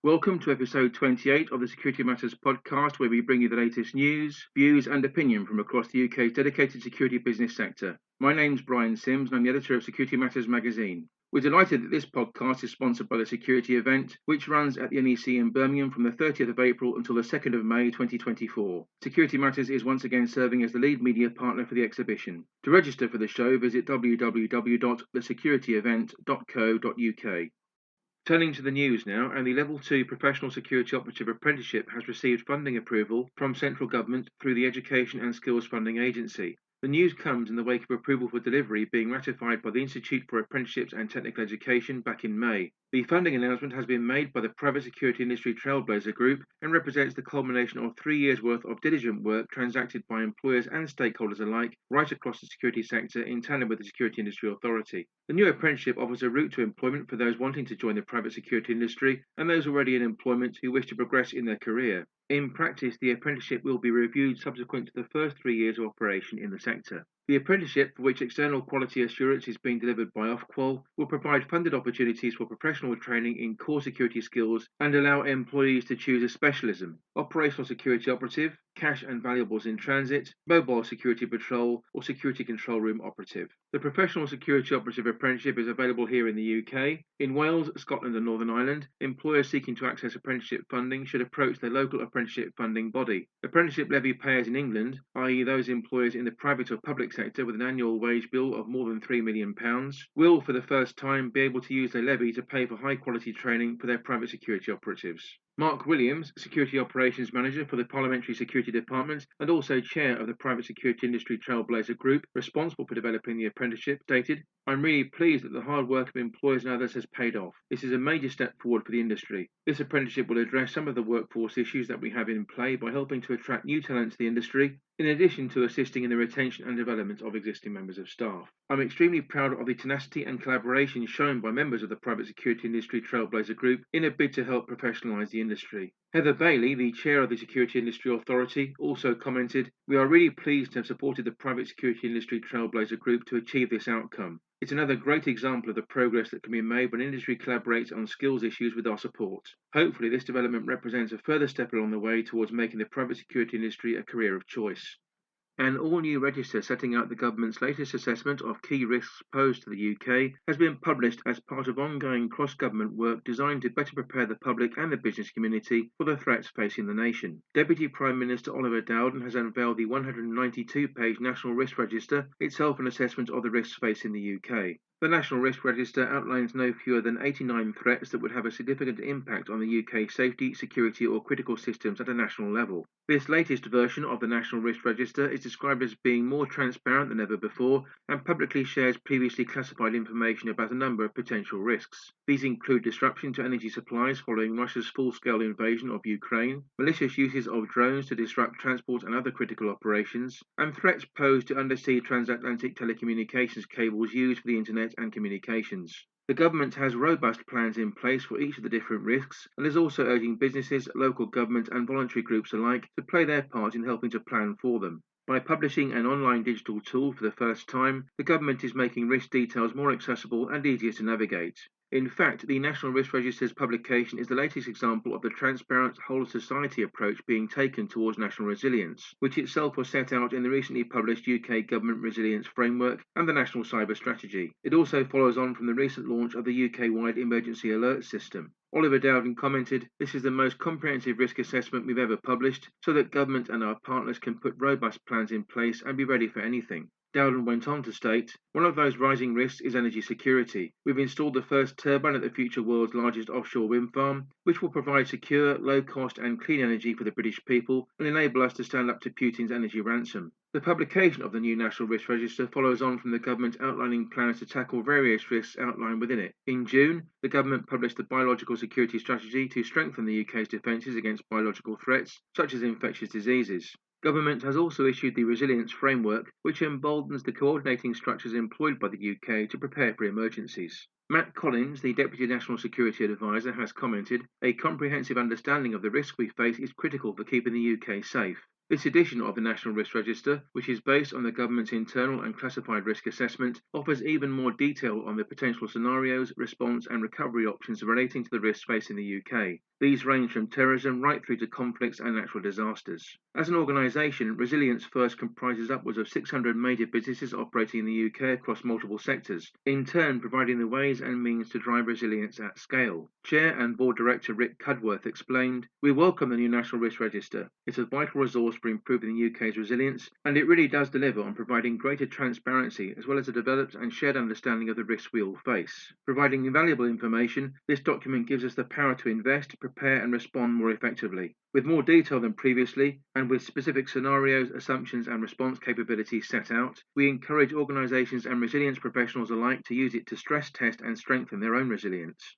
Welcome to episode 28 of the Security Matters podcast, where we bring you the latest news, views, and opinion from across the UK's dedicated security business sector. My name's Brian Sims, and I'm the editor of Security Matters magazine. We're delighted that this podcast is sponsored by the Security event, which runs at the NEC in Birmingham from the 30th of April until the 2nd of May 2024. Security Matters is once again serving as the lead media partner for the exhibition. To register for the show, visit www.thesecurityevent.co.uk. Turning to the news now, and the Level 2 Professional Security Operative Apprenticeship has received funding approval from central government through the Education and Skills Funding Agency. The news comes in the wake of approval for delivery being ratified by the Institute for Apprenticeships and Technical Education back in May. The funding announcement has been made by the private security industry Trailblazer Group and represents the culmination of 3 years' worth of diligent work transacted by employers and stakeholders alike right across the security sector in tandem with the Security Industry Authority. The new apprenticeship offers a route to employment for those wanting to join the private security industry and those already in employment who wish to progress in their career. In practice, the apprenticeship will be reviewed subsequent to the first 3 years of operation in the sector. The apprenticeship, for which external quality assurance is being delivered by Ofqual, will provide funded opportunities for professional training in core security skills and allow employees to choose a specialism: operational security operative, cash and valuables in transit, mobile security patrol, or security control room operative. The professional security operative apprenticeship is available here in the UK. In Wales, Scotland and Northern Ireland, employers seeking to access apprenticeship funding should approach their local apprenticeship funding body. Apprenticeship levy payers in England, i.e. those employers in the private or public sector with an annual wage bill of more than £3 million, will for the first time be able to use their levy to pay for high quality training for their private security operatives. Mark Williams, Security Operations Manager for the Parliamentary Security Department and also Chair of the Private Security Industry Trailblazer Group, responsible for developing the apprenticeship, stated, "I'm really pleased that the hard work of employers and others has paid off. This is a major step forward for the industry. This apprenticeship will address some of the workforce issues that we have in play by helping to attract new talent to the industry, in addition to assisting in the retention and development of existing members of staff. I'm extremely proud of the tenacity and collaboration shown by members of the Private Security Industry Trailblazer Group in a bid to help professionalise the industry." Heather Bailey, the chair of the Security Industry Authority, also commented, "We are really pleased to have supported the Private Security Industry Trailblazer Group to achieve this outcome. It's another great example of the progress that can be made when industry collaborates on skills issues with our support. Hopefully this development represents a further step along the way towards making the private security industry a career of choice." An all-new register setting out the government's latest assessment of key risks posed to the UK has been published as part of ongoing cross-government work designed to better prepare the public and the business community for the threats facing the nation. Deputy Prime Minister Oliver Dowden has unveiled the 192-page National Risk Register, itself an assessment of the risks facing the UK. The National Risk Register outlines no fewer than 89 threats that would have a significant impact on the UK's safety, security or critical systems at a national level. This latest version of the National Risk Register is described as being more transparent than ever before and publicly shares previously classified information about a number of potential risks. These include disruption to energy supplies following Russia's full-scale invasion of Ukraine, malicious uses of drones to disrupt transport and other critical operations, and threats posed to undersea transatlantic telecommunications cables used for the internet and communications. The government has robust plans in place for each of the different risks and is also urging businesses, local government and voluntary groups alike to play their part in helping to plan for them. By publishing an online digital tool for the first time, the government is making risk details more accessible and easier to navigate. In fact, the National Risk Register's publication is the latest example of the transparent whole-of-society approach being taken towards national resilience, which itself was set out in the recently published UK Government Resilience Framework and the National Cyber Strategy. It also follows on from the recent launch of the UK-wide Emergency Alert System. Oliver Dowden commented, "This is the most comprehensive risk assessment we've ever published, so that government and our partners can put robust plans in place and be ready for anything." Dowden went on to state, "One of those rising risks is energy security. We've installed the first turbine at the future world's largest offshore wind farm, which will provide secure, low-cost and clean energy for the British people and enable us to stand up to Putin's energy ransom." The publication of the new National Risk Register follows on from the government outlining plans to tackle various risks outlined within it. In June, the government published the Biological Security Strategy to strengthen the UK's defences against biological threats, such as infectious diseases. Government has also issued the Resilience Framework, which emboldens the coordinating structures employed by the UK to prepare for emergencies. Matt Collins, the Deputy National Security Advisor, has commented, "A comprehensive understanding of the risks we face is critical for keeping the UK safe." This edition of the National Risk Register, which is based on the government's internal and classified risk assessment, offers even more detail on the potential scenarios, response and recovery options relating to the risks facing the UK. These range from terrorism right through to conflicts and natural disasters. As an organisation, Resilience First comprises upwards of 600 major businesses operating in the UK across multiple sectors, in turn providing the ways and means to drive resilience at scale. Chair and Board Director Rick Cudworth explained, "We welcome the new National Risk Register. It's a vital resource for improving the UK's resilience, and it really does deliver on providing greater transparency as well as a developed and shared understanding of the risks we all face. Providing invaluable information, this document gives us the power to invest, prepare and respond more effectively. With more detail than previously, and with specific scenarios, assumptions and response capabilities set out, we encourage organisations and resilience professionals alike to use it to stress test and strengthen their own resilience."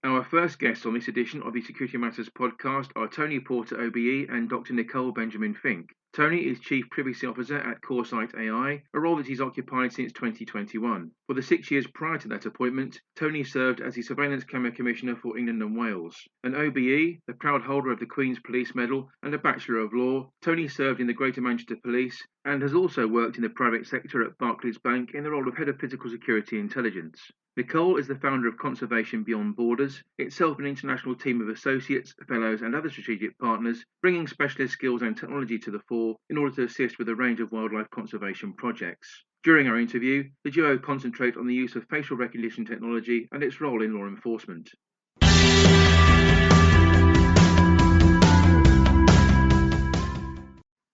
Our first guests on this edition of the Security Matters podcast are Tony Porter OBE and Dr Nicole Benjamin-Fink. Tony is Chief Privacy Officer at Corsight AI, a role that he's occupied since 2021. For the 6 years prior to that appointment, Tony served as the Surveillance Camera Commissioner for England and Wales. An OBE, the proud holder of the Queen's Police Medal and a Bachelor of Law, Tony served in the Greater Manchester Police and has also worked in the private sector at Barclays Bank in the role of Head of Physical Security Intelligence. Nicole is the founder of Conservation Beyond Borders, itself an international team of associates, fellows and other strategic partners, bringing specialist skills and technology to the fore in order to assist with a range of wildlife conservation projects. During our interview, the duo concentrate on the use of facial recognition technology and its role in law enforcement.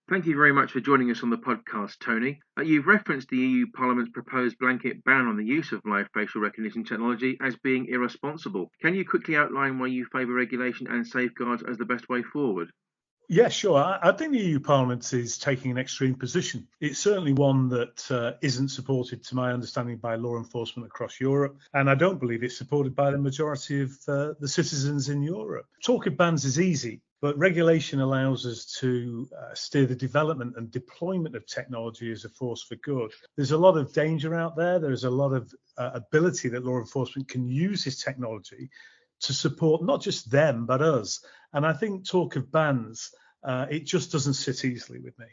Thank you very much for joining us on the podcast, Tony. You've referenced the EU Parliament's proposed blanket ban on the use of live facial recognition technology as being irresponsible. Can you quickly outline why you favour regulation and safeguards as the best way forward? Yeah, sure. I think the EU Parliament is taking an extreme position. It's certainly one that isn't supported, to my understanding, by law enforcement across Europe, and I don't believe it's supported by the majority of the citizens in Europe. Talk of bans is easy, but regulation allows us to steer the development and deployment of technology as a force for good. There's a lot of danger out there. There's a lot of ability that law enforcement can use this technology to support not just them, but us. And I think talk of bans, it just doesn't sit easily with me.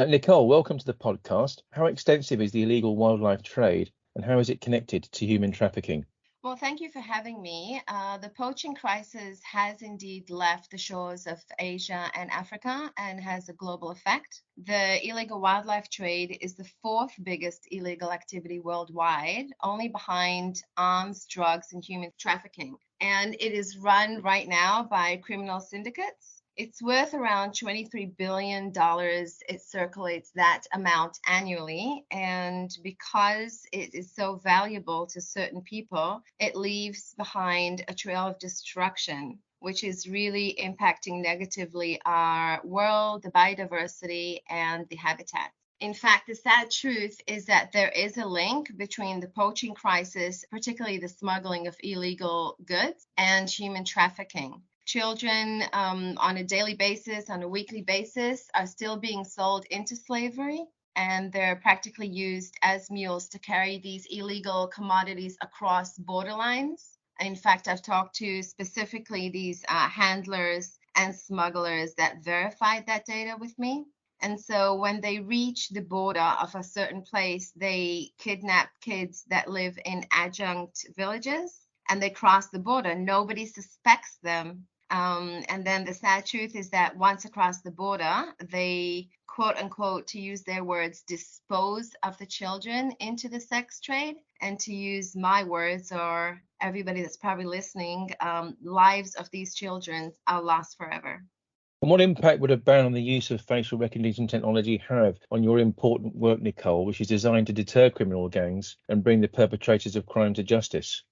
Nicole, welcome to the podcast. How extensive is the illegal wildlife trade and how is it connected to human trafficking? Well, thank you for having me. The poaching crisis has indeed left the shores of Asia and Africa and has a global effect. The illegal wildlife trade is the fourth biggest illegal activity worldwide, only behind arms, drugs, and human trafficking. And it is run right now by criminal syndicates. It's worth around $23 billion. It circulates that amount annually. And because it is so valuable to certain people, it leaves behind a trail of destruction, which is really impacting negatively our world, the biodiversity, and the habitat. In fact, the sad truth is that there is a link between the poaching crisis, particularly the smuggling of illegal goods, and human trafficking. Children on a daily basis, on a weekly basis, are still being sold into slavery, and they're practically used as mules to carry these illegal commodities across borderlines. In fact, I've talked to specifically these handlers and smugglers that verified that data with me. And so when they reach the border of a certain place, they kidnap kids that live in adjunct villages and they cross the border. Nobody suspects them. And then the sad truth is that once across the border, they, quote unquote, to use their words, dispose of the children into the sex trade. And to use my words, or everybody that's probably listening, lives of these children are lost forever. And what impact would a ban on the use of facial recognition technology have on your important work, Nicole, which is designed to deter criminal gangs and bring the perpetrators of crime to justice?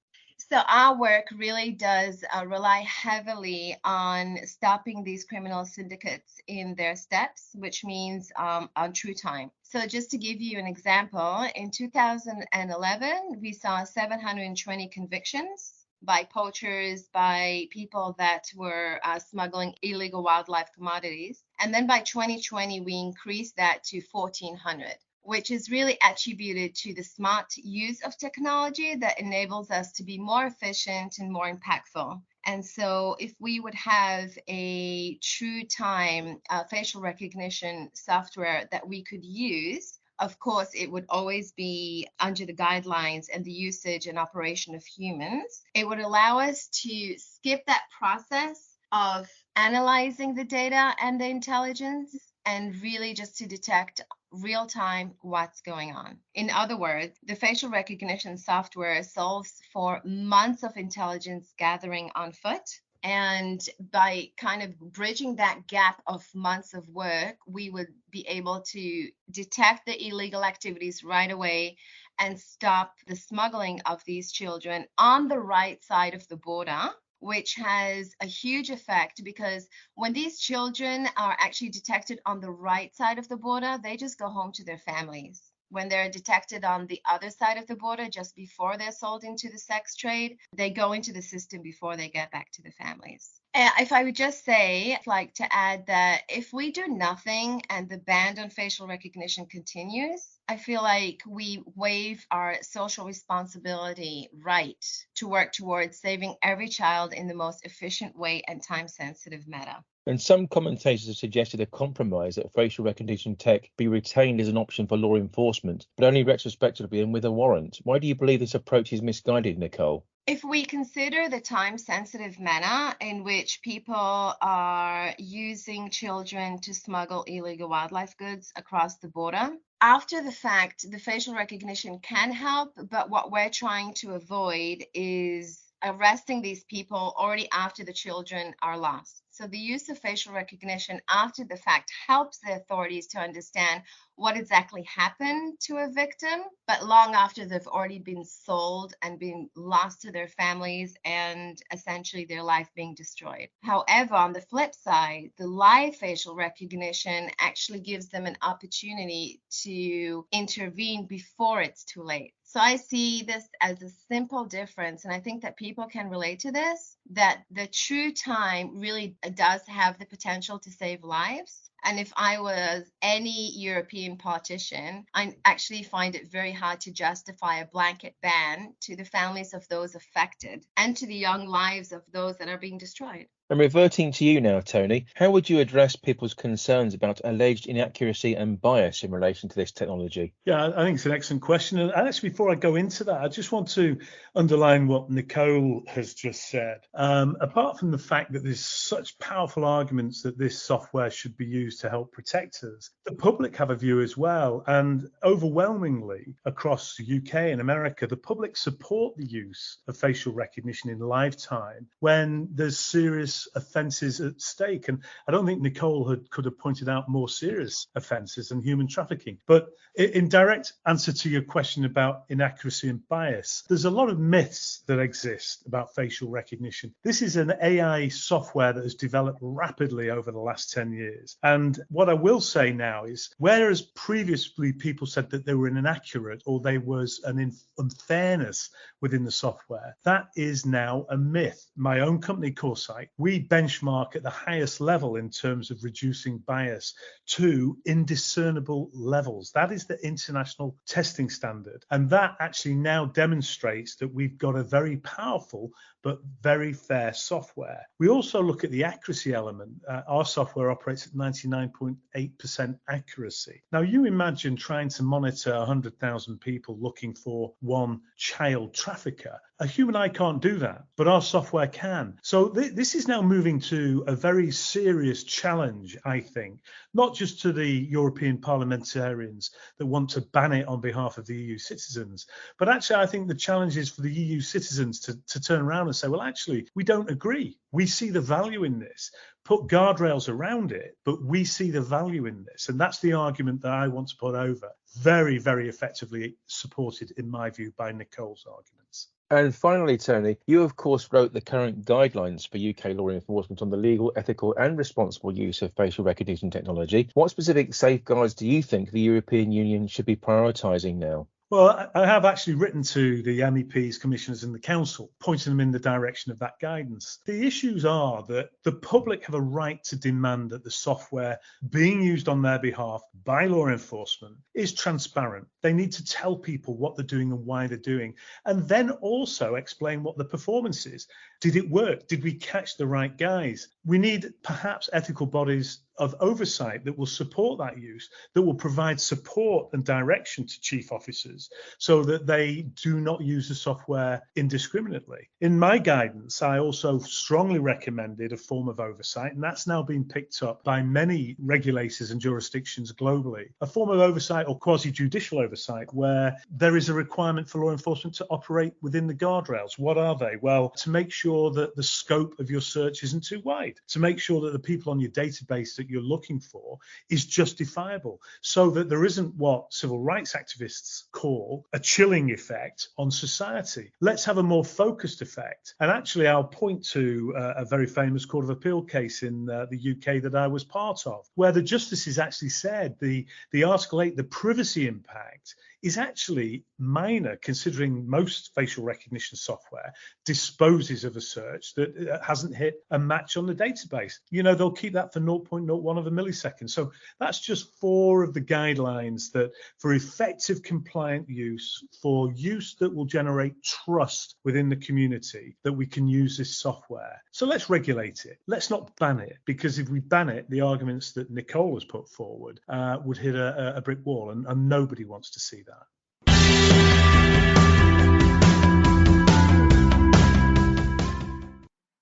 So our work really does rely heavily on stopping these criminal syndicates in their steps, which means on true time. So just to give you an example, in 2011, we saw 720 convictions by poachers, by people that were smuggling illegal wildlife commodities. And then by 2020, we increased that to 1,400. which is really attributed to the smart use of technology that enables us to be more efficient and more impactful. And so if we would have a true time facial recognition software that we could use, of course, it would always be under the guidelines and the usage and operation of humans. It would allow us to skip that process of analyzing the data and the intelligence and really just to detect real time what's going on. In other words, the facial recognition software solves for months of intelligence gathering on foot. And by kind of bridging that gap of months of work, we would be able to detect the illegal activities right away and stop the smuggling of these children on the right side of the border, which has a huge effect because when these children are actually detected on the right side of the border, they just go home to their families. When they're detected on the other side of the border, just before they're sold into the sex trade, they go into the system before they get back to the families. If I would just say, I'd like to add that if we do nothing and the ban on facial recognition continues, I feel like we waive our social responsibility right to work towards saving every child in the most efficient way and time-sensitive manner. And some commentators have suggested a compromise that facial recognition tech be retained as an option for law enforcement, but only retrospectively and with a warrant. Why do you believe this approach is misguided, Nicole? If we consider the time-sensitive manner in which people are using children to smuggle illegal wildlife goods across the border, after the fact, the facial recognition can help, but what we're trying to avoid is arresting these people already after the children are lost. So the use of facial recognition after the fact helps the authorities to understand what exactly happened to a victim, but long after they've already been sold and been lost to their families and essentially their life being destroyed. However, on the flip side, the live facial recognition actually gives them an opportunity to intervene before it's too late. So I see this as a simple difference, and I think that people can relate to this, that the true time really does have the potential to save lives. And if I was any European politician, I actually find it very hard to justify a blanket ban to the families of those affected and to the young lives of those that are being destroyed. And reverting to you now, Tony, how would you address people's concerns about alleged inaccuracy and bias in relation to this technology? Yeah, I think it's an excellent question. And actually, before I go into that, I just want to underline what Nicole has just said. Apart from the fact that there's such powerful arguments that this software should be used to help protect us, the public have a view as well. And overwhelmingly across the UK and America, the public support the use of facial recognition in lifetime when there's serious offences at stake. And I don't think Nicole could have pointed out more serious offences than human trafficking. But in direct answer to your question about inaccuracy and bias, there's a lot of myths that exist about facial recognition. This is an AI software that has developed rapidly over the last 10 years. And what I will say now is, whereas previously people said that they were inaccurate or there was an unfairness within the software, that is now a myth. My own company, Corsight, we benchmark at the highest level in terms of reducing bias to indiscernible levels. That is the international testing standard. And that actually now demonstrates that we've got a very powerful but very fair software. We also look at the accuracy element. Our software operates at 99.8% accuracy. Now, you imagine trying to monitor 100,000 people looking for one child trafficker. A human eye can't do that, but our software can. So this is now moving to a very serious challenge, I think, not just to the European parliamentarians that want to ban it on behalf of the EU citizens, but actually I think the challenge is for the EU citizens to turn around and say, well, actually, we don't agree. We see the value in this. Put guardrails around it, but we see the value in this. And that's the argument that I want to put over. Very, very effectively supported, in my view, by Nicole's arguments. And finally, Tony, you of course wrote the current guidelines for UK law enforcement on the legal, ethical and responsible use of facial recognition technology. What specific safeguards do you think the European Union should be prioritising now? Well, I have actually written to the MEPs, commissioners and the council, pointing them in the direction of that guidance. The issues are that the public have a right to demand that the software being used on their behalf by law enforcement is transparent. They need to tell people what they're doing and why they're doing, and then also explain what the performance is. Did it work? Did we catch the right guys? We need perhaps ethical bodies of oversight that will support that use, that will provide support and direction to chief officers so that they do not use the software indiscriminately. In my guidance, I also strongly recommended a form of oversight, and that's now been picked up by many regulators and jurisdictions globally, a form of oversight or quasi-judicial oversight where there is a requirement for law enforcement to operate within the guardrails. What are they? Well, to make sure that the scope of your search isn't too wide, to make sure that the people on your database that you're looking for is justifiable, so that there isn't what civil rights activists call a chilling effect on society. Let's have a more focused effect. And actually, I'll point to a very famous Court of Appeal case in the UK that I was part of, where the justices actually said the Article 8, the privacy impact, is actually minor, considering most facial recognition software disposes of a search that hasn't hit a match on the database. You know, they'll keep that for 0.01 of a millisecond. So that's just 4 of the guidelines that for effective compliant use, for use that will generate trust within the community, that we can use this software. So let's regulate it. Let's not ban it, because if we ban it, the arguments that Nicole has put forward would hit a brick wall, and nobody wants to see that.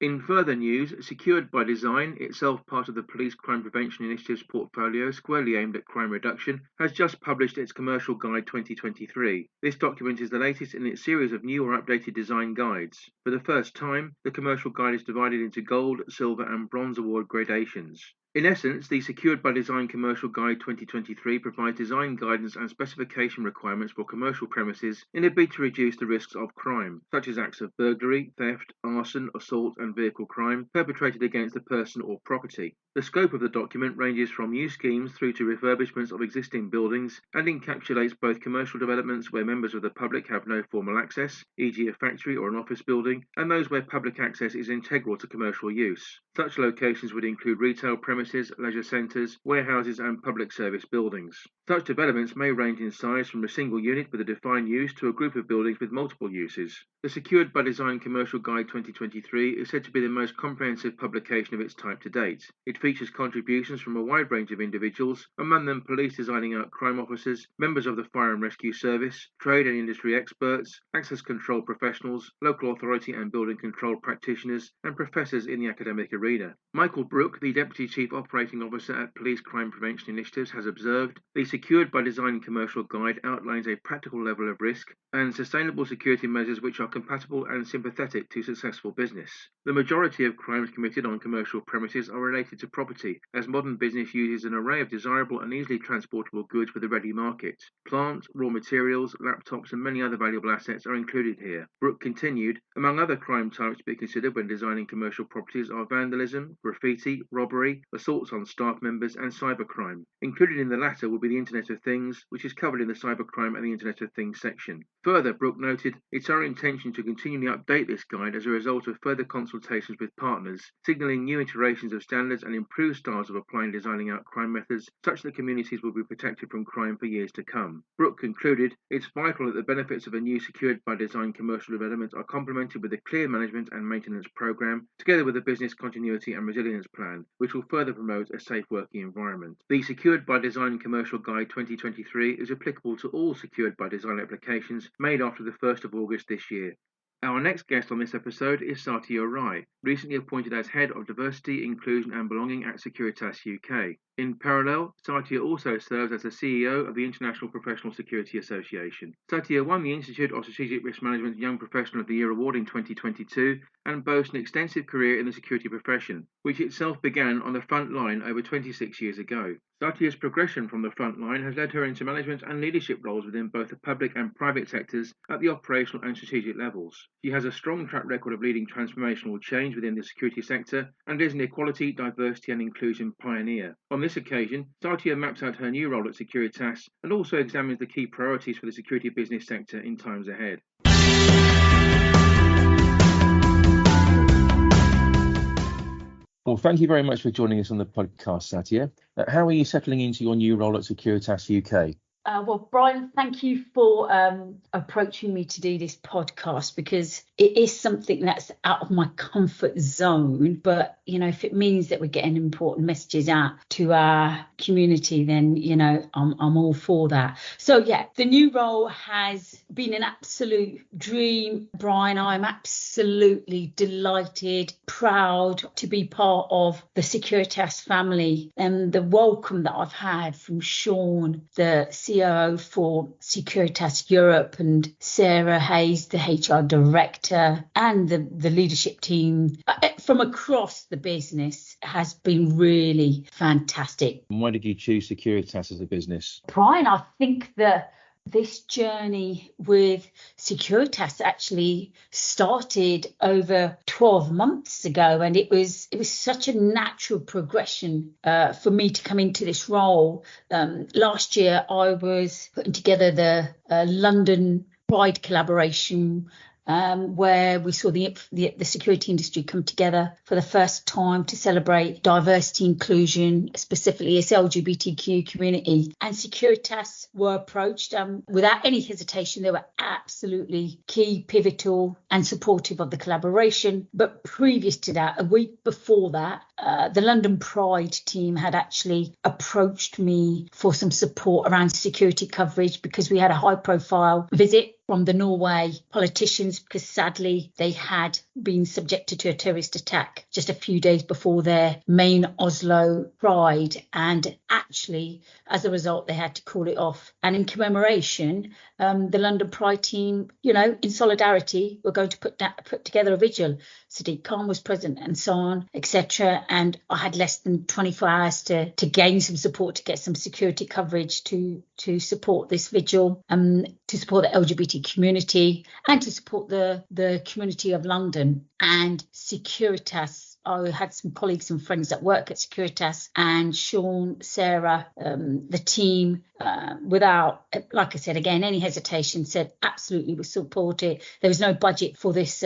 In further news, Secured by Design, itself part of the Police Crime Prevention Initiative's portfolio squarely aimed at crime reduction, has just published its Commercial Guide 2023. This document is the latest in its series of new or updated design guides. For the first time, the Commercial Guide is divided into Gold, Silver and Bronze Award gradations. In essence, the Secured by Design Commercial Guide 2023 provides design guidance and specification requirements for commercial premises in a bid to reduce the risks of crime, such as acts of burglary, theft, arson, assault and vehicle crime perpetrated against the person or property. The scope of the document ranges from new schemes through to refurbishments of existing buildings and encapsulates both commercial developments where members of the public have no formal access, e.g. a factory or an office building, and those where public access is integral to commercial use. Such locations would include retail premises, leisure centres, warehouses and public service buildings. Such developments may range in size from a single unit with a defined use to a group of buildings with multiple uses. The Secured by Design Commercial Guide 2023 is said to be the most comprehensive publication of its type to date. It features contributions from a wide range of individuals, among them police designing out crime officers, members of the Fire and Rescue Service, trade and industry experts, access control professionals, local authority and building control practitioners, and professors in the academic arena. Michael Brooke, the Deputy Chief Operating Officer at Police Crime Prevention Initiatives, has observed, the Secured by Design Commercial Guide outlines a practical level of risk and sustainable security measures which are compatible and sympathetic to successful business. The majority of crimes committed on commercial premises are related to property, as modern business uses an array of desirable and easily transportable goods for the ready market. Plant, raw materials, laptops and many other valuable assets are included here. Brooke continued, among other crime types to be considered when designing commercial properties are vandalism, graffiti, robbery, assaults on staff members and cybercrime. Included in the latter will be the Internet of Things, which is covered in the Cybercrime and the Internet of Things section. Further, Brooke noted, it's our intention to continually update this guide as a result of further consultations with partners, signalling new iterations of standards and improved styles of applying and designing out crime methods, such that communities will be protected from crime for years to come. Brooke concluded, it's vital that the benefits of a new Secured by Design commercial development are complemented with a clear management and maintenance program, together with a business continuity and resilience plan, which will further promote a safe working environment. The Secured by Design Commercial Guide 2023 is applicable to all Secured by Design applications made after the 1st of August this year. Our next guest on this episode is Satia Rai, recently appointed as Head of Diversity, Inclusion and Belonging at Securitas UK. In parallel, Satia also serves as the CEO of the International Professional Security Association. Satia won the Institute of Strategic Risk Management's Young Professional of the Year award in 2022 and boasts an extensive career in the security profession, which itself began on the front line over 26 years ago. Satia's progression from the front line has led her into management and leadership roles within both the public and private sectors at the operational and strategic levels. She has a strong track record of leading transformational change within the security sector and is an equality, diversity and inclusion pioneer. On this this occasion, Satia maps out her new role at Securitas and also examines the key priorities for the security business sector in times ahead. Well, thank you very much for joining us on the podcast, Satia. How are you settling into your new role at Securitas UK? Well, Brian, thank you for approaching me to do this podcast, because it is something that's out of my comfort zone. But, if it means that we're getting important messages out to our community, then, I'm all for that. So, yeah, the new role has been an absolute dream, Brian. I'm absolutely delighted, proud to be part of the Securitas family, and the welcome that I've had from Sean, the COO for Securitas Europe, and Sarah Hayes, the HR director, and the leadership team from across the business has been really fantastic. And why did you choose Securitas as a business? Brian, I think that this journey with Securitas actually started over 12 months ago, and it was such a natural progression for me to come into this role. Last year, I was putting together the London Pride collaboration, where we saw the security industry come together for the first time to celebrate diversity, inclusion, specifically its LGBTQ community. And Securitas were approached without any hesitation. They were absolutely key, pivotal and supportive of the collaboration. But previous to that, a week before that, the London Pride team had actually approached me for some support around security coverage, because we had a high profile visit from the Norway politicians, because sadly they had been subjected to a terrorist attack just a few days before their main Oslo Pride, and actually as a result they had to call it off. And in commemoration, the London Pride team, in solidarity, were going to put together a vigil. Sadiq Khan was present and so on, etc. And I had less than 24 hours to gain some support, to get some security coverage to support this vigil, to support the LGBT community and to support the community of London. And Securitas, I had some colleagues and friends that work at Securitas, and Sean, Sarah, the team, without, like I said, again, any hesitation, said absolutely we support it. There was no budget for this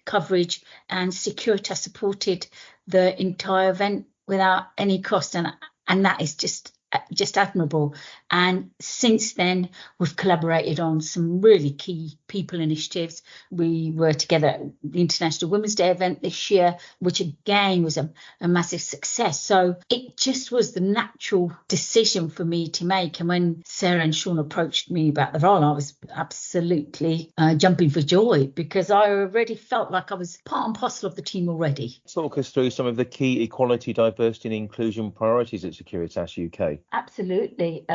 coverage, and Securitas supported the entire event without any cost, and that is just admirable. And since then, we've collaborated on some really key people initiatives. We were together at the International Women's Day event this year, which again was a massive success. So it just was the natural decision for me to make. And when Sarah and Sean approached me about the role, I was absolutely jumping for joy, because I already felt like I was part and parcel of the team already. Talk us through some of the key equality, diversity and inclusion priorities at Securitas UK. Absolutely.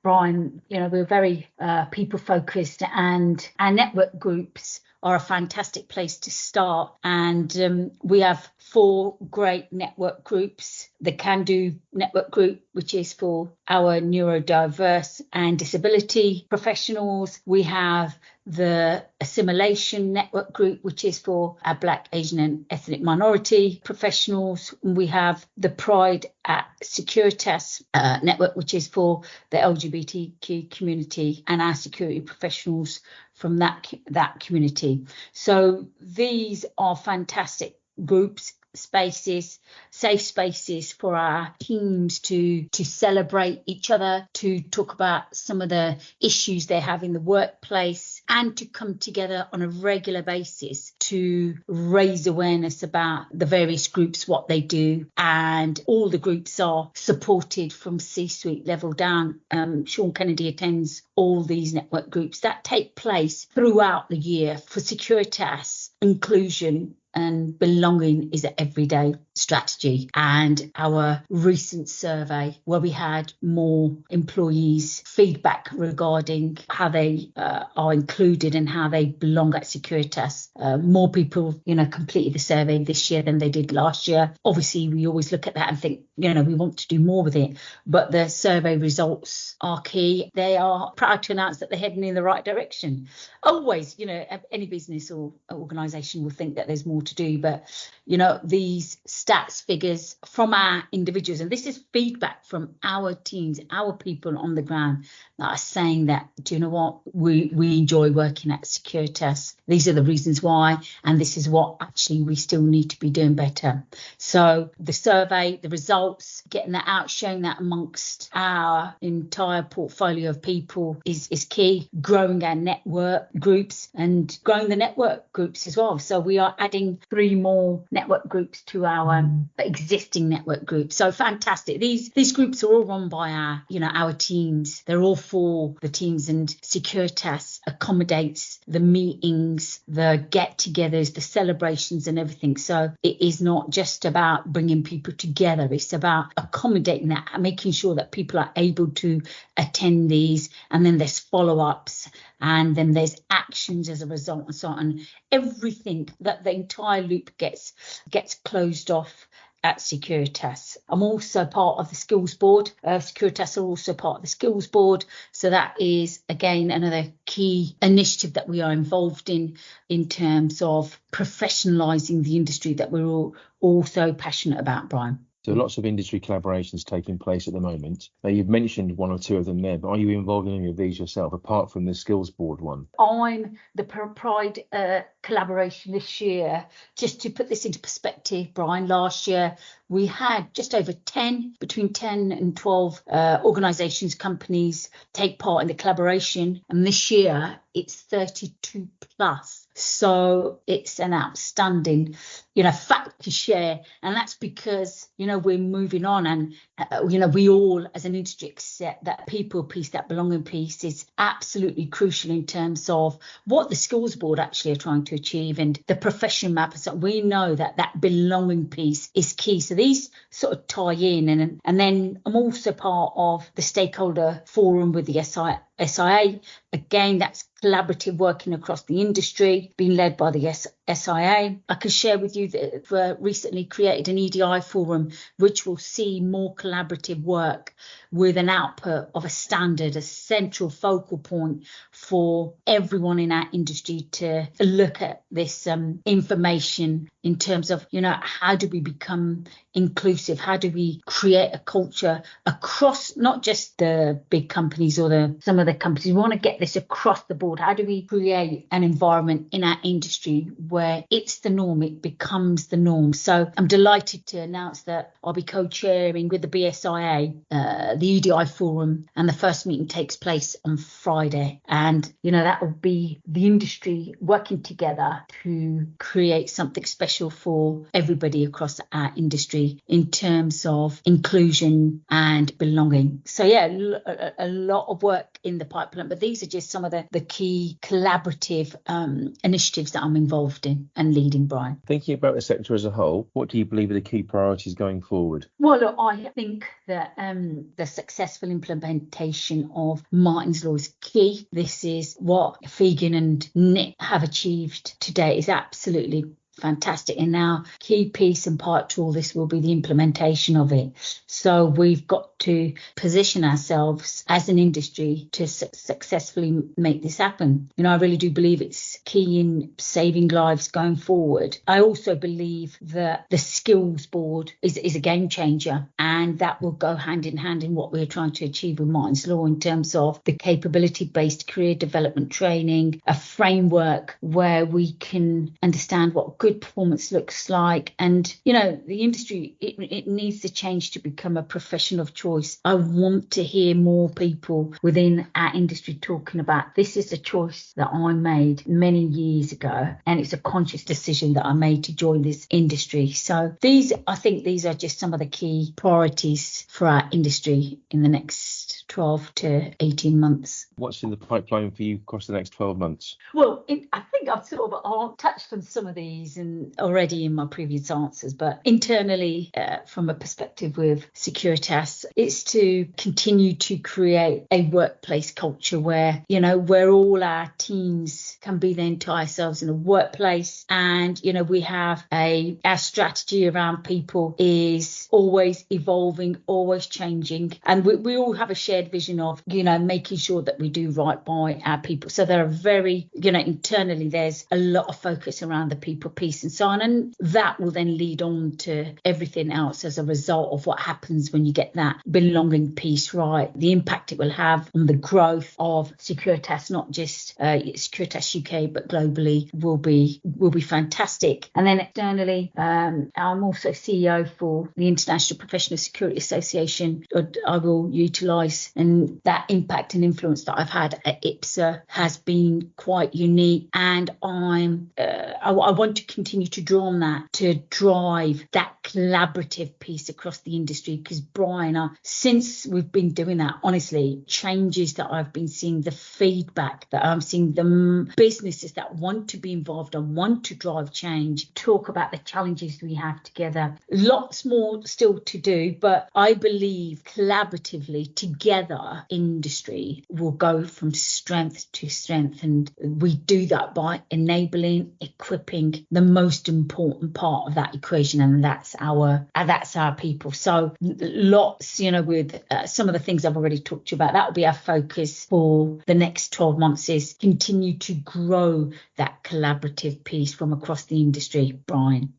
Brian, we're very people focused, and our network groups are a fantastic place to start. And we have 4 great network groups. The Can Do network group, which is for our neurodiverse and disability professionals. We have the Assimilation network group, which is for our Black, Asian and ethnic minority professionals. We have the Pride at Securitas network, which is for the LGBTQ community and our security professionals from that community. So these are fantastic groups, spaces, safe spaces for our teams to celebrate each other, to talk about some of the issues they have in the workplace, and to come together on a regular basis to raise awareness about the various groups, what they do. And all the groups are supported from C-suite level down. Sean Kennedy attends all these network groups that take place throughout the year. For Securitas, inclusion and belonging is an everyday strategy. And our recent survey, where we had more employees feedback regarding how they are included and how they belong at Securitas, more people completed the survey this year than they did last year. Obviously we always look at that and think we want to do more with it. But the survey results are key. They are proud to announce that they're heading in the right direction. Always, any business or organisation will think that there's more to do, but these stats figures from our individuals, and this is feedback from our teams, our people on the ground, that are saying that, do you know what, we enjoy working at Securitas. These are the reasons why, and this is what actually we still need to be doing better. So the survey, the results, getting that out, showing that amongst our entire portfolio of people is key. Growing our network groups and growing the network groups as well. So we are adding 3 more network groups to our existing network groups. So fantastic. These groups are all run by our teams. They're all for the teams, and Securitas accommodates the meetings, the get-togethers, the celebrations and everything. So it is not just about bringing people together. It's about accommodating that, making sure that people are able to attend these, and then there's follow-ups, and then there's actions as a result, and so on. Everything that the entire loop gets closed off at Securitas. I'm also part of the skills board. Securitas are also part of the skills board. So that is, again, another key initiative that we are involved in terms of professionalising the industry that we're all so passionate about, Brian. So lots of industry collaborations taking place at the moment. Now, you've mentioned 1 or 2 of them there, but are you involved in any of these yourself, apart from the skills board one? I'm the Pride collaboration this year. Just to put this into perspective, Brian, last year we had just over between 10 and 12 organisations, companies take part in the collaboration. And this year it's 32 plus. So it's an outstanding, fact to share. And that's because, we're moving on, and, we all as an industry accept that people piece, that belonging piece is absolutely crucial in terms of what the skills board actually are trying to achieve, and the profession map. So we know that belonging piece is key. So these sort of tie in. And then I'm also part of the stakeholder forum with the SIA. Again, that's collaborative working across the industry, being led by the SIA. I can share with you that we've recently created an EDI forum, which will see more collaborative work with an output of a standard, a central focal point for everyone in our industry to look at this information in terms of, how do we become inclusive? How do we create a culture across not just the big companies or some of the companies? We want to get this across the board. How do we create an environment in our industry where it's the norm, it becomes the norm? So I'm delighted to announce that I'll be co-chairing with the BSIA the EDI forum, and the first meeting takes place on Friday. And, that will be the industry working together to create something special for everybody across our industry in terms of inclusion and belonging. So, a lot of work in the pipeline, but these are just some of the key collaborative initiatives that I'm involved in and leading, Brian. Thinking about the sector as a whole, what do you believe are the key priorities going forward? Well, look, I think that the successful implementation of Martin's Law is key. This is what Fegan and Nick have achieved today. Is absolutely fantastic. And now key piece and part to all this will be the implementation of it. So we've got to position ourselves as an industry to successfully make this happen. I really do believe it's key in saving lives going forward. I also believe that the skills board is a game changer, and that will go hand in hand in what we're trying to achieve with Martin's Law in terms of the capability-based career development training, a framework where we can understand what good performance looks like. And, the industry, it needs to change to become a profession of choice. I want to hear more people within our industry talking about this is a choice that I made many years ago, and it's a conscious decision that I made to join this industry. So I think these are just some of the key priorities for our industry in the next 12 to 18 months. What's in the pipeline for you across the next 12 months? Well, I think I've sort of touched on some of these reason already in my previous answers, but internally, from a perspective with Securitas, it's to continue to create a workplace culture where, where all our teams can be their entire selves in a workplace. And, we have our strategy around people is always evolving, always changing. And we all have a shared vision of, making sure that we do right by our people. So there are very, internally, there's a lot of focus around the people piece and so on. And that will then lead on to everything else as a result of what happens when you get that belonging piece right. The impact it will have on the growth of Securitas, not just Securitas UK, but globally, will be fantastic. And then externally, I'm also CEO for the International Professional Security Association. I will utilise, and that impact and influence that I've had at IPSA has been quite unique. And I want to continue to draw on that to drive that collaborative piece across the industry. Because Brian, since we've been doing that, honestly, changes that I've been seeing, the feedback that I'm seeing, the businesses that want to be involved and want to drive change, talk about the challenges we have together. Lots more still to do, but I believe collaboratively together, industry will go from strength to strength. And we do that by enabling, equipping the most important part of that equation, and that's our people. So lots, with some of the things I've already talked to you about, that will be our focus for the next 12 months, is continue to grow that collaborative piece from across the industry, Brian.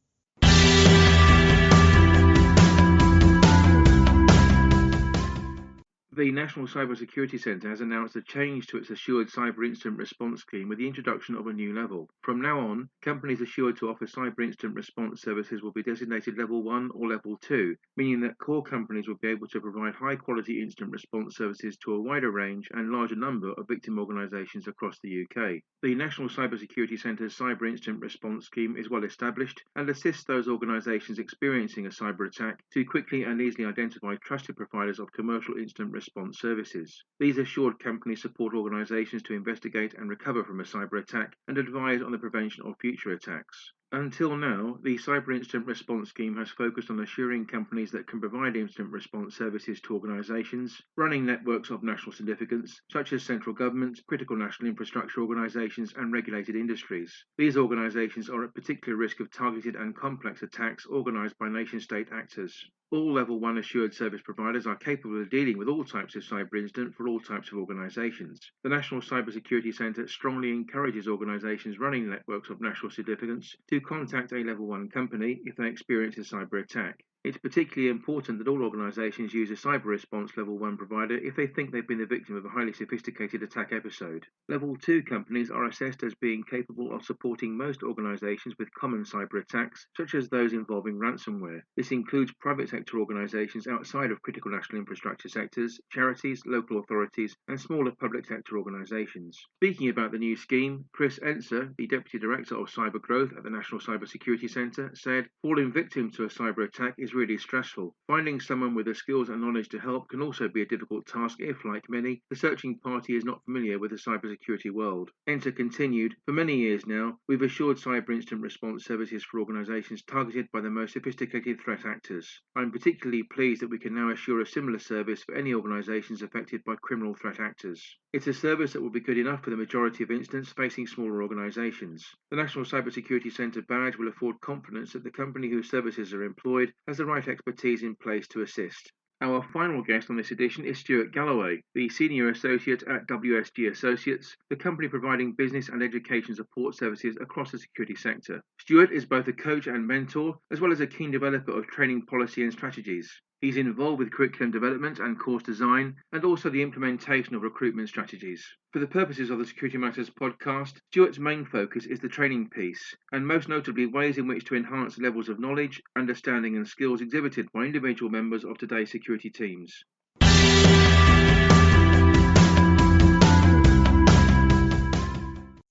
The National Cyber Security Centre has announced a change to its assured cyber incident response scheme with the introduction of a new level. From now on, companies assured to offer cyber incident response services will be designated Level 1 or Level 2, meaning that core companies will be able to provide high-quality incident response services to a wider range and larger number of victim organisations across the UK. The National Cyber Security Centre's cyber incident response scheme is well established and assists those organisations experiencing a cyber attack to quickly and easily identify trusted providers of commercial incident response services. These assured companies support organisations to investigate and recover from a cyber attack and advise on the prevention of future attacks. Until now, the Cyber Incident Response Scheme has focused on assuring companies that can provide incident response services to organisations running networks of national significance, such as central government, critical national infrastructure organisations and regulated industries. These organisations are at particular risk of targeted and complex attacks organised by nation-state actors. All Level 1 assured service providers are capable of dealing with all types of cyber incident for all types of organisations. The National Cyber Security Centre strongly encourages organisations running networks of national significance to contact a Level 1 company if they experience a cyber attack. It's particularly important that all organisations use a cyber response Level 1 provider if they think they've been the victim of a highly sophisticated attack episode. Level 2 companies are assessed as being capable of supporting most organisations with common cyber attacks, such as those involving ransomware. This includes private sector organisations outside of critical national infrastructure sectors, charities, local authorities, and smaller public sector organisations. Speaking about the new scheme, Chris Enser, the Deputy Director of Cyber Growth at the National Cyber Security Centre, said, "Falling victim to a cyber attack is really stressful. Finding someone with the skills and knowledge to help can also be a difficult task if, like many, the searching party is not familiar with the cybersecurity world." Enter continued, "For many years now, we've assured cyber incident response services for organisations targeted by the most sophisticated threat actors. I'm particularly pleased that we can now assure a similar service for any organisations affected by criminal threat actors. It's a service that will be good enough for the majority of incidents facing smaller organisations. The National Cyber Security Centre badge will afford confidence that the company whose services are employed has the right expertise in place to assist." Our final guest on this edition is Stuart Galloway, the Senior Associate at WSG Associates, the company providing business and education support services across the security sector. Stuart is both a coach and mentor, as well as a keen developer of training policy and strategies. He's involved with curriculum development and course design, and also the implementation of recruitment strategies. For the purposes of the Security Matters podcast, Stuart's main focus is the training piece, and most notably ways in which to enhance levels of knowledge, understanding and skills exhibited by individual members of today's security teams.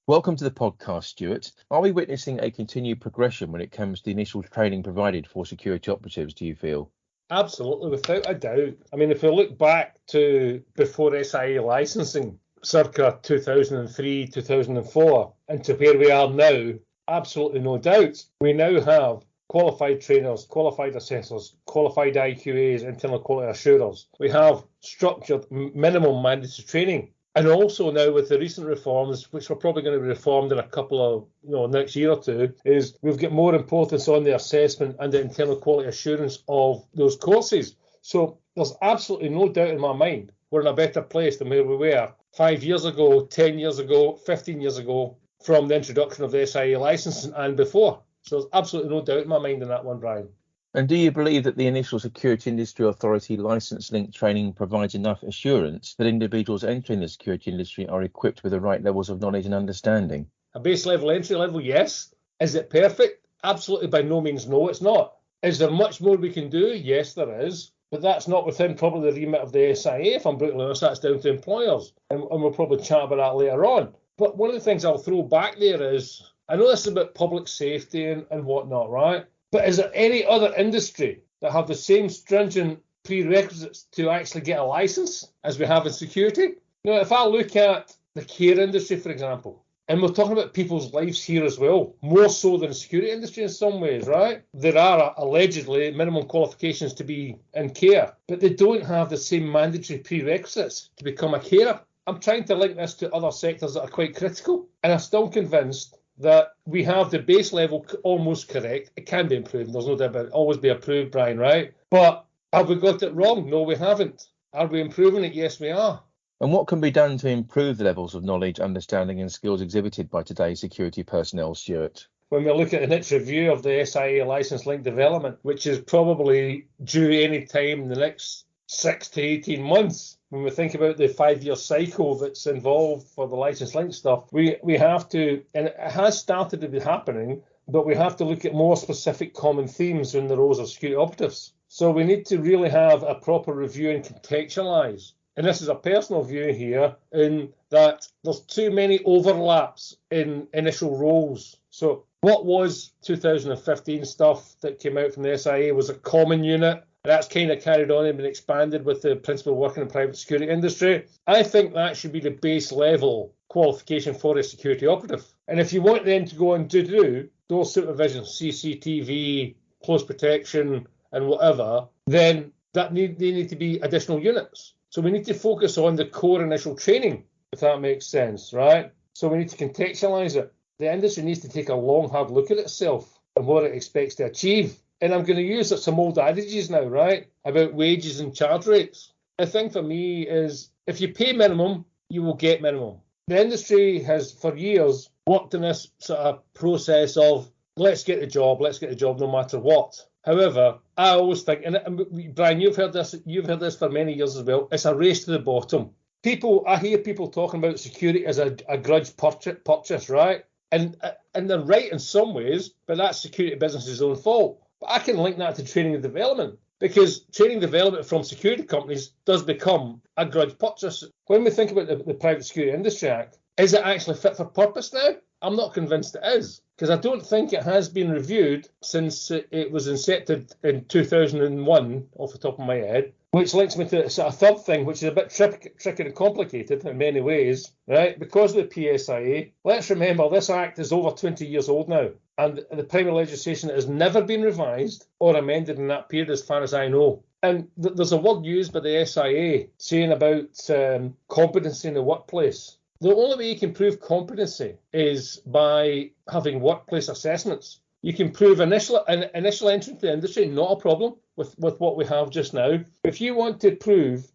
Welcome to the podcast, Stuart. Are we witnessing a continued progression when it comes to the initial training provided for security operatives, do you feel? Absolutely, without a doubt. I mean, if we look back to before SIA licensing, circa 2003, 2004, and to where we are now, absolutely no doubt. We now have qualified trainers, qualified assessors, qualified IQAs, internal quality assurers. We have structured minimum mandatory training. And also now with the recent reforms, which are probably going to be reformed in a couple of, next year or two, is we've got more importance on the assessment and the internal quality assurance of those courses. So there's absolutely no doubt in my mind we're in a better place than where we were 5 years ago, 10 years ago, 15 years ago, from the introduction of the SIA licence and before. So there's absolutely no doubt in my mind in that one, Brian. And do you believe that the initial Security Industry Authority licence-linked training provides enough assurance that individuals entering the security industry are equipped with the right levels of knowledge and understanding? A base level, entry level, yes. Is it perfect? Absolutely by no means no, it's not. Is there much more we can do? Yes, there is. But that's not within probably the remit of the SIA, if I'm brutally honest. That's down to employers. And we'll probably chat about that later on. But one of the things I'll throw back there is, I know this is about public safety and whatnot, right? But is there any other industry that have the same stringent prerequisites to actually get a licence as we have in security? If I look at the care industry, for example, and we're talking about people's lives here as well, more so than the security industry in some ways, right? There are allegedly minimum qualifications to be in care, but they don't have the same mandatory prerequisites to become a carer. I'm trying to link this to other sectors that are quite critical, and I'm still convinced that we have the base level almost correct. It can be improved. There's no doubt about it. Always be improved, Brian, right? But have we got it wrong? No, we haven't. Are we improving it? Yes, we are. And what can be done to improve the levels of knowledge, understanding and skills exhibited by today's security personnel, Stuart? When we look at the next review of the SIA licence link development, which is probably due any time in the next 6 to 18 months, when we think about the 5-year cycle that's involved for the licence link stuff, we have to, and it has started to be happening, but we have to look at more specific common themes in the roles of security operatives. So we need to really have a proper review and contextualise. And this is a personal view here, in that there's too many overlaps in initial roles. So what was 2015 stuff that came out from the SIA was a common unit. That's kind of carried on and been expanded with the principle working in the private security industry. I think that should be the base level qualification for a security operative. And if you want them to go on to do door supervision, CCTV, close protection and whatever, then they need to be additional units. So we need to focus on the core initial training, if that makes sense, right? So we need to contextualise it. The industry needs to take a long, hard look at itself and what it expects to achieve. And I'm going to use some old adages now, right, about wages and charge rates. The thing for me is, if you pay minimum, you will get minimum. The industry has, for years, worked in this sort of process of, let's get the job no matter what. However, I always think, and Brian, you've heard this for many years as well, it's a race to the bottom. I hear people talking about security as a grudge purchase, right? And they're right in some ways, but that's security business's own fault. But I can link that to training and development, because training and development from security companies does become a grudge purchase. When we think about the Private Security Industry Act, is it actually fit for purpose now? I'm not convinced it is, because I don't think it has been reviewed since it was incepted in 2001, off the top of my head, which links me to a third thing, which is a bit tricky and complicated in many ways, right? Because of the PSIA, let's remember this Act is over 20 years old now, and the primary legislation has never been revised or amended in that period as far as I know. And there's a word used by the SIA saying about competency in the workplace. The only way you can prove competency is by having workplace assessments. You can prove initial entry into the industry, not a problem with what we have just now. If you want to prove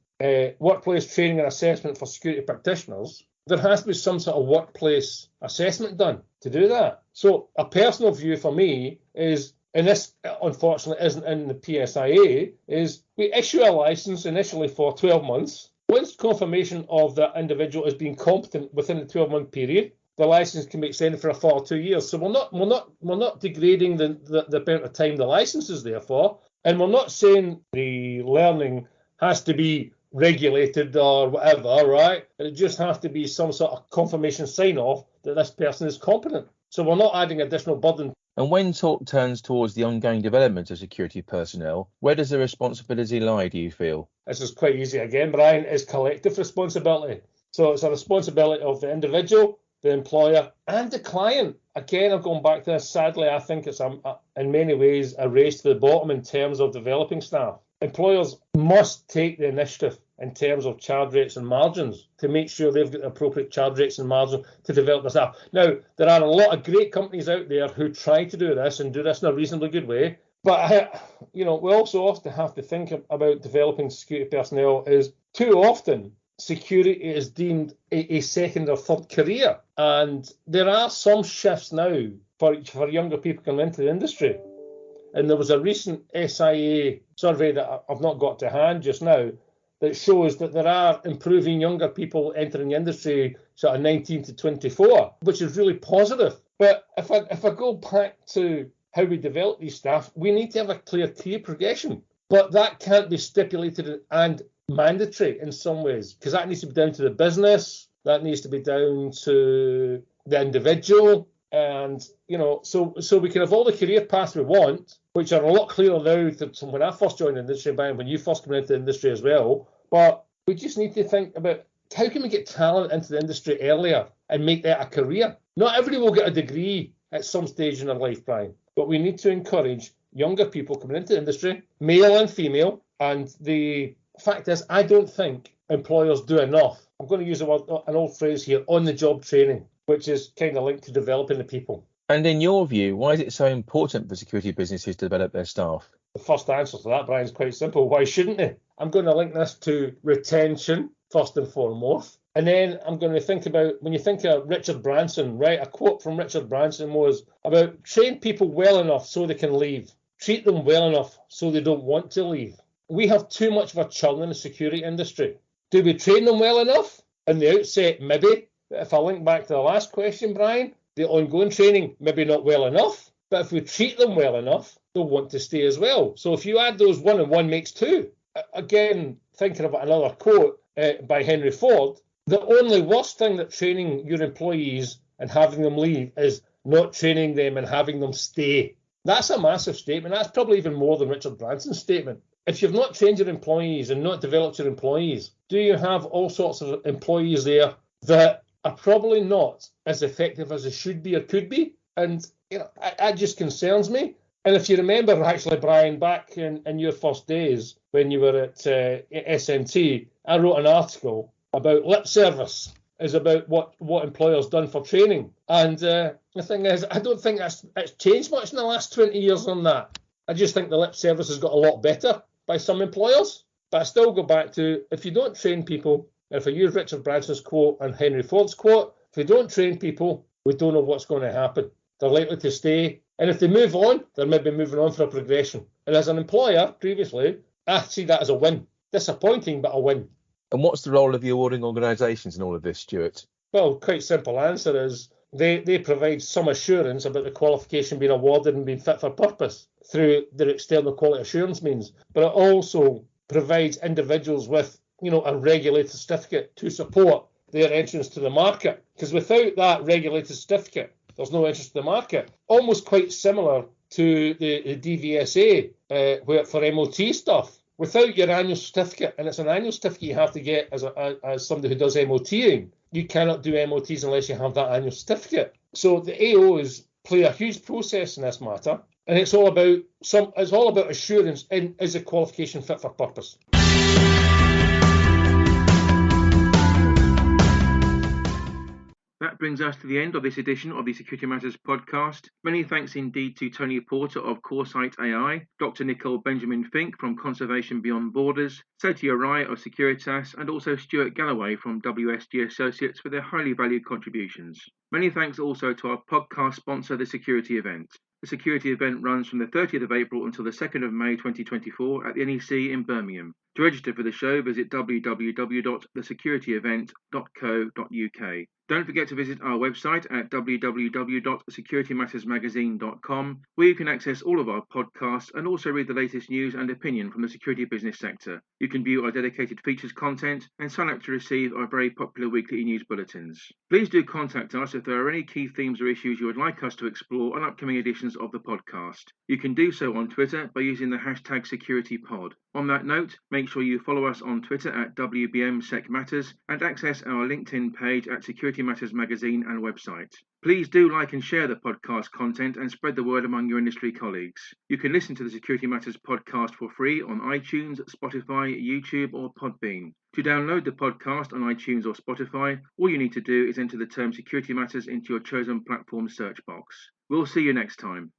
workplace training and assessment for security practitioners, there has to be some sort of workplace assessment done to do that. So a personal view for me is, and this unfortunately isn't in the PSIA, is we issue a license initially for 12 months. Once confirmation of that individual is being competent within the 12-month period, the license can be extended for a further 2 years. So we're not degrading the amount of time the license is there for, and we're not saying the learning has to be regulated or whatever, right? It just has to be some sort of confirmation sign-off that this person is competent. So we're not adding additional burden. And when talk turns towards the ongoing development of security personnel, where does the responsibility lie, do you feel? This is quite easy again, Brian, is collective responsibility. So it's a responsibility of the individual, the employer, and the client. Again, I'm going back to this. Sadly, I think it's in many ways a race to the bottom in terms of developing staff. Employers must take the initiative in terms of charge rates and margins to make sure they've got the appropriate charge rates and margins to develop their staff. Now, there are a lot of great companies out there who try to do this and do this in a reasonably good way. But, we also often have to think about developing security personnel is too often security is deemed a second or third career. And there are some shifts now for younger people coming into the industry. And there was a recent SIA survey that I've not got to hand just now that shows that there are improving younger people entering the industry sort of 19 to 24, which is really positive. But if I go back to how we develop these staff, we need to have a clear career progression. But that can't be stipulated and mandatory in some ways, because that needs to be down to the business, that needs to be down to the individual. And, so we can have all the career paths we want, which are a lot clearer now than when I first joined the industry, and when you first came into the industry as well. But we just need to think about how can we get talent into the industry earlier and make that a career. Not everybody will get a degree at some stage in their life, Brian, but we need to encourage younger people coming into the industry, male and female. And the fact is, I don't think employers do enough. I'm going to use an old phrase here, on-the-job training, which is kind of linked to developing the people. And in your view, why is it so important for security businesses to develop their staff? The first answer to that, Brian, is quite simple. Why shouldn't they? I'm going to link this to retention, first and foremost. And then I'm going to think about, when you think of Richard Branson, right? A quote from Richard Branson was about train people well enough so they can leave. Treat them well enough so they don't want to leave. We have too much of a churn in the security industry. Do we train them well enough? In the outset, maybe. But if I link back to the last question, Brian, the ongoing training, maybe not well enough. But if we treat them well enough, they'll want to stay as well. So if you add those 1 and 1 makes 2. Again, thinking about another quote by Henry Ford, the only worst thing that training your employees and having them leave is not training them and having them stay. That's a massive statement. That's probably even more than Richard Branson's statement. If you've not trained your employees and not developed your employees, do you have all sorts of employees there that are probably not as effective as they should be or could be? And that just concerns me. And if you remember, actually, Brian, back in your first days when you were at SMT, I wrote an article about lip service, is about what employers done for training. And the thing is, I don't think it's changed much in the last 20 years on that. I just think the lip service has got a lot better by some employers. But I still go back to, if you don't train people, if I use Richard Branson's quote and Henry Ford's quote, if we don't train people, we don't know what's going to happen. They're likely to stay. And if they move on, they're maybe moving on for a progression. And as an employer, previously, I see that as a win. Disappointing, but a win. And what's the role of the awarding organisations in all of this, Stuart? Well, quite simple answer is they provide some assurance about the qualification being awarded and being fit for purpose through their external quality assurance means. But it also provides individuals with, a regulated certificate to support their entrance to the market. Because without that regulated certificate, there's no entrance to the market. Almost quite similar to the DVSA where for MOT stuff. Without your annual certificate, and it's an annual certificate you have to get as somebody who does MOTing, you cannot do MOTs unless you have that annual certificate. So the AOs play a huge process in this matter, and it's all about assurance in is the qualification fit for purpose. That brings us to the end of this edition of the Security Matters podcast. Many thanks indeed to Tony Porter of Corsight AI, Dr Nicole Benjamin-Fink from Conservation Beyond Borders, Satia Rai of Securitas, and also Stuart Galloway from WSG Associates for their highly valued contributions. Many thanks also to our podcast sponsor, The Security Event. The Security Event runs from the 30th of April until the 2nd of May 2024 at the NEC in Birmingham. To register for the show, visit www.theSecurityEvent.co.uk. Don't forget to visit our website at www.securitymattersmagazine.com, where you can access all of our podcasts and also read the latest news and opinion from the security business sector. You can view our dedicated features content and sign up to receive our very popular weekly e-news bulletins. Please do contact us if there are any key themes or issues you would like us to explore on upcoming editions of the podcast. You can do so on Twitter by using the hashtag SecurityPod. On that note, make sure you follow us on Twitter at WBMSecMatters and access our LinkedIn page at Security Security Matters magazine and website. Please do like and share the podcast content and spread the word among your industry colleagues. You can listen to the Security Matters podcast for free on iTunes, Spotify, YouTube, or Podbean. To download the podcast on iTunes or Spotify, all you need to do is enter the term Security Matters into your chosen platform search box. We'll see you next time.